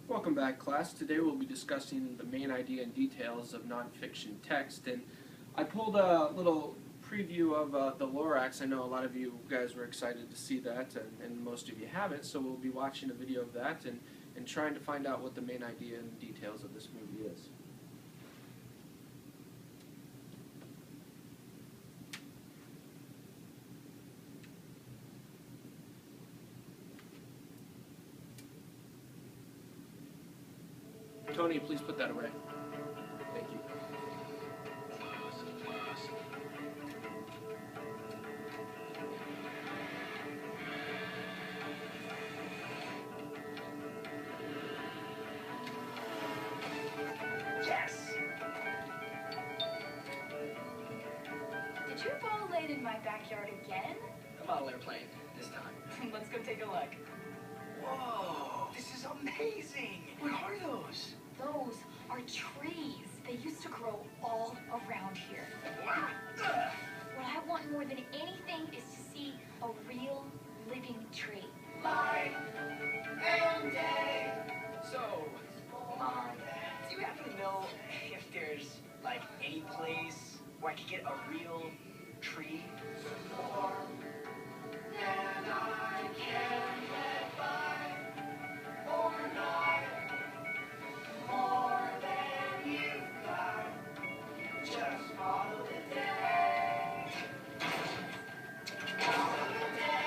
Welcome back, class. Today we'll be discussing the main idea and details of nonfiction text. And I pulled a little preview of the Lorax. I know a lot of you guys were excited to see that, and most of you haven't, so we'll be watching a video of that and trying to find out what the main idea and details of this movie is. Tony, please put that away. Thank you. Yes! Did your ball land in my backyard again? A model airplane, this time. Let's go take a look. Whoa! This is amazing! What are those? Those are trees. They used to grow all around here. What I want more than anything is to see a real living tree. Light and day. So, Mom, do you happen to know if there's, like, any place where I could get a real tree? And I can get by or not more than you've got. Just follow the day. Follow the day.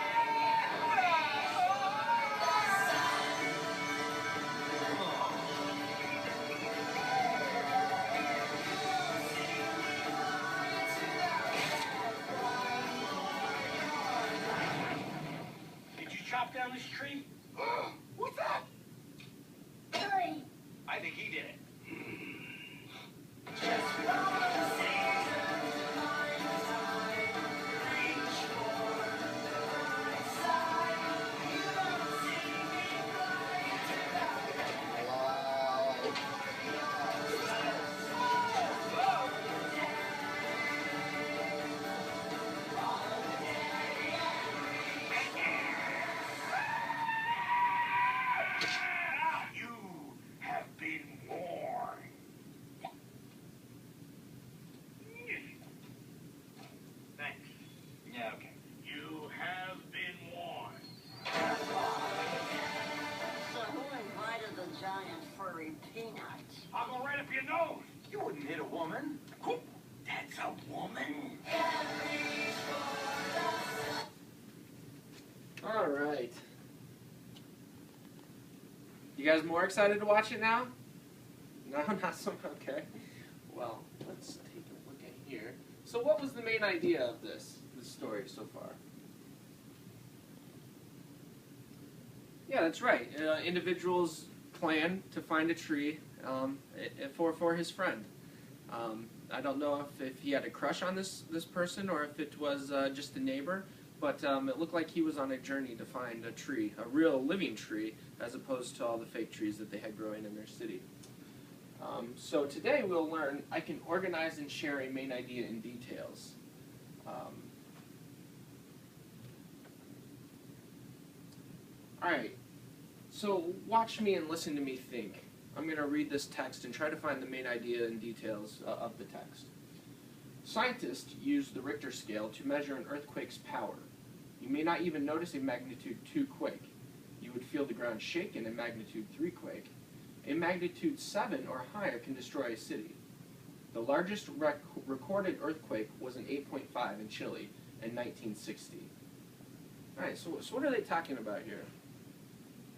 Did you chop down this tree? What's that? Hurry! I think he did it. You have been warned. Thanks. Yeah, okay. You have been warned. So who invited the giant furry peanut? I'll go right up your nose. You wouldn't hit a woman. Whoop. That's a woman. All right. You guys more excited to watch it now? No, not so much. Okay. Well, let's take a look at here. So what was the main idea of this story so far? Yeah, that's right. Individuals plan to find a tree for his friend. I don't know if he had a crush on this person or if it was just a neighbor, but it looked like he was on a journey to find a tree, a real living tree, as opposed to all the fake trees that they had growing in their city. So today we'll learn I can organize and share a main idea in details. Alright, so watch me and listen to me think. I'm going to read this text and try to find the main idea and details of the text. Scientists use the Richter scale to measure an earthquake's power. You may not even notice a magnitude 2 quake. You would feel the ground shake in a magnitude 3 quake. A magnitude 7 or higher can destroy a city. The largest recorded earthquake was an 8.5 in Chile in 1960. Alright, so what are they talking about here?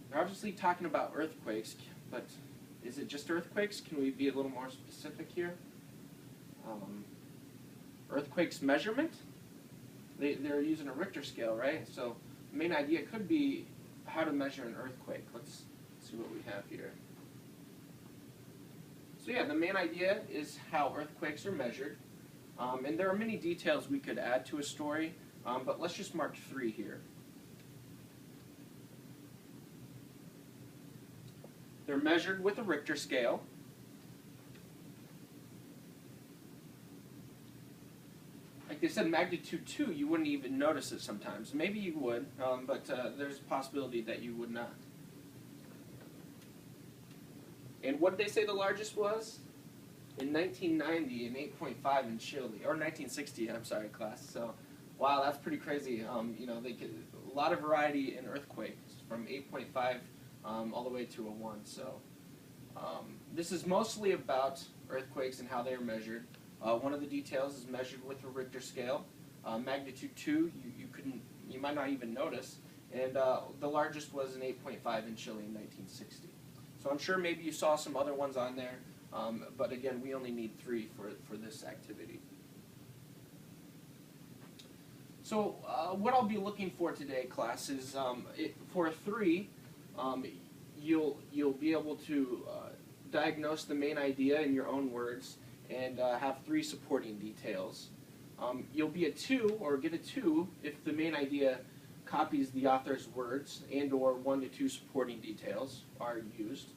They're obviously talking about earthquakes, but is it just earthquakes? Can we be a little more specific here? Earthquakes measurement? They're using a Richter scale, right? So the main idea could be how to measure an earthquake. Let's see what we have here. So yeah, the main idea is how earthquakes are measured. And there are many details we could add to a story, but let's just mark 3 here. They're measured with a Richter scale. Like they said, magnitude 2, you wouldn't even notice it sometimes. Maybe you would, but there's a possibility that you would not. And what did they say the largest was? In 1990, an 8.5 in Chile, or 1960, I'm sorry, class. So, wow, that's pretty crazy. You know, they get a lot of variety in earthquakes, from 8.5 all the way to a 1. So, this is mostly about earthquakes and how they are measured. One of the details is measured with a Richter scale. Magnitude 2, you might not even notice. And the largest was an 8.5 in Chile in 1960. So I'm sure maybe you saw some other ones on there, but again, we only need 3 for this activity. So what I'll be looking for today, class, is for 3, you'll be able to diagnose the main idea in your own words and have 3 supporting details. You'll be a 2, or get a 2, if the main idea copies the author's words and or 1 to 2 supporting details are used.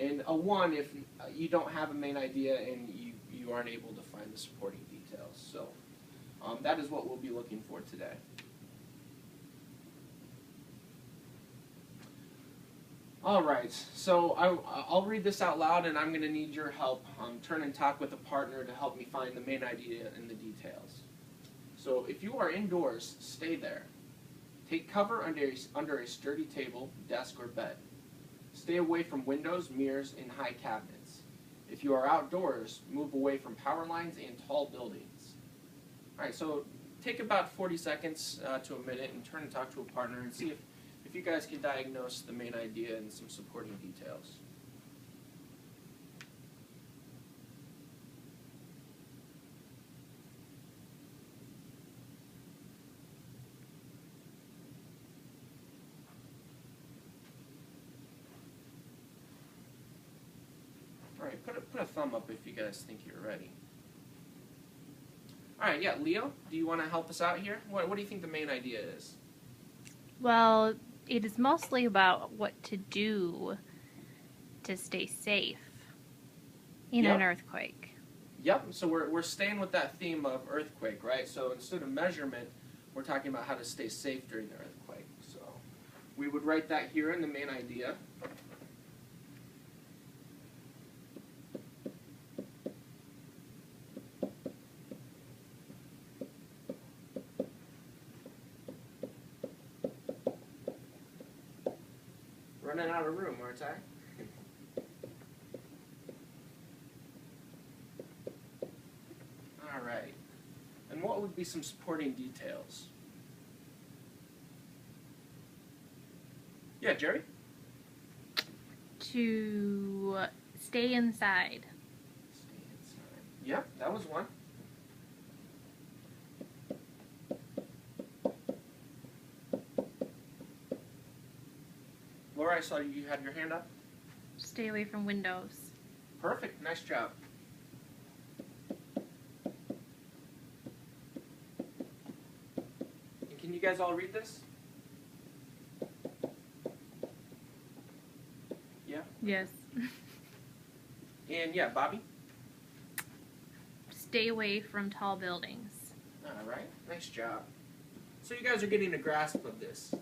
And a 1 if you don't have a main idea and you aren't able to find the supporting details. So that is what we'll be looking for today. Alright, so I'll read this out loud and I'm going to need your help. Turn and talk with a partner to help me find the main idea and the details. So if you are indoors, stay there. Take cover under a sturdy table, desk, or bed. Stay away from windows, mirrors, and high cabinets. If you are outdoors, move away from power lines and tall buildings. Alright, so take about 40 seconds to a minute and turn and talk to a partner and see if you guys can diagnose the main idea and some supporting details. Alright, put a thumb up if you guys think you're ready. Alright, yeah, Leo, do you want to help us out here? What do you think the main idea is? Well, it is mostly about what to do to stay safe in an earthquake. Yep, so we're staying with that theme of earthquake, right? So instead of measurement, we're talking about how to stay safe during the earthquake. So we would write that here in the main idea. Running out of room, aren't I? Alright. And what would be some supporting details? Yeah, Jerry? To stay inside. Stay inside. Yep, that was one. Laura, I saw you had your hand up. Stay away from windows. Perfect, nice job. And can you guys all read this? Yeah? Yes. And yeah, Bobby? Stay away from tall buildings. Alright, nice job. So you guys are getting a grasp of this.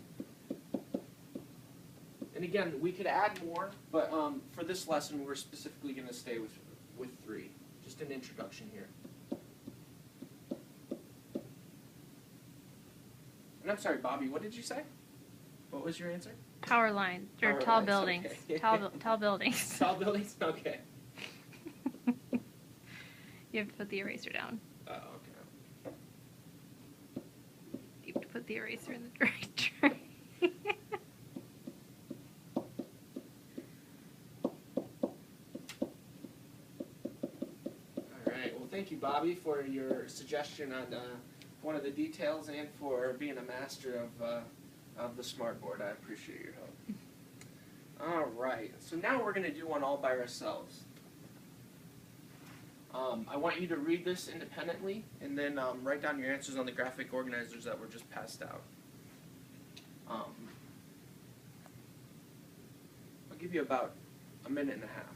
And again, we could add more, but for this lesson, we're specifically going to stay with 3. Just an introduction here. And I'm sorry, Bobby, what did you say? What was your answer? Power lines, or Power tall lines, buildings. okay. Tall buildings. Tall buildings? Okay. You have to put the eraser down. Oh, okay. You have to put the eraser in the right tray. Alright, well thank you, Bobby, for your suggestion on one of the details and for being a master of the smartboard. I appreciate your help. Alright, so now we're going to do one all by ourselves. I want you to read this independently and then write down your answers on the graphic organizers that were just passed out. I'll give you about a minute and a half.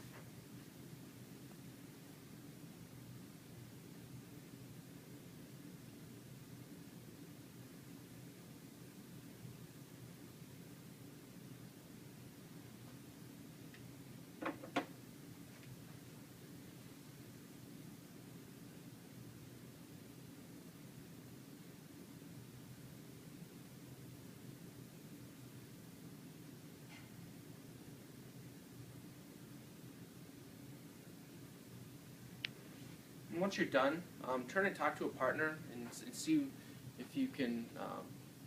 once you're done, turn and talk to a partner and see if you can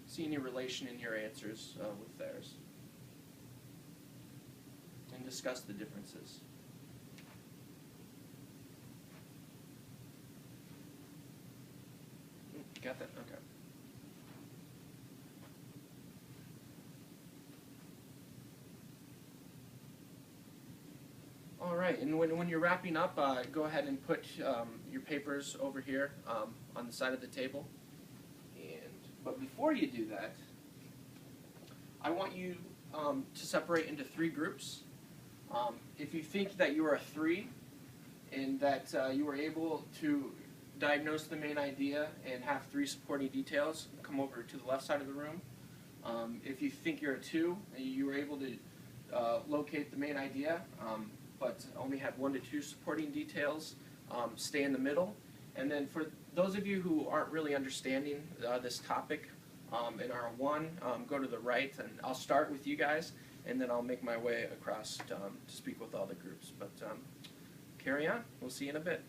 see any relation in your answers with theirs. And discuss the differences. Got that? Okay. All right, and when you're wrapping up, go ahead and put your papers over here on the side of the table. But before you do that, I want you to separate into 3 groups. If you think that you are a 3 and that you were able to diagnose the main idea and have 3 supporting details, come over to the left side of the room. If you think you're a 2 and you were able to locate the main idea, but only have 1 to 2 supporting details, stay in the middle. And then for those of you who aren't really understanding this topic and are a 1, go to the right, and I'll start with you guys, and then I'll make my way across to speak with all the groups. But carry on. We'll see you in a bit.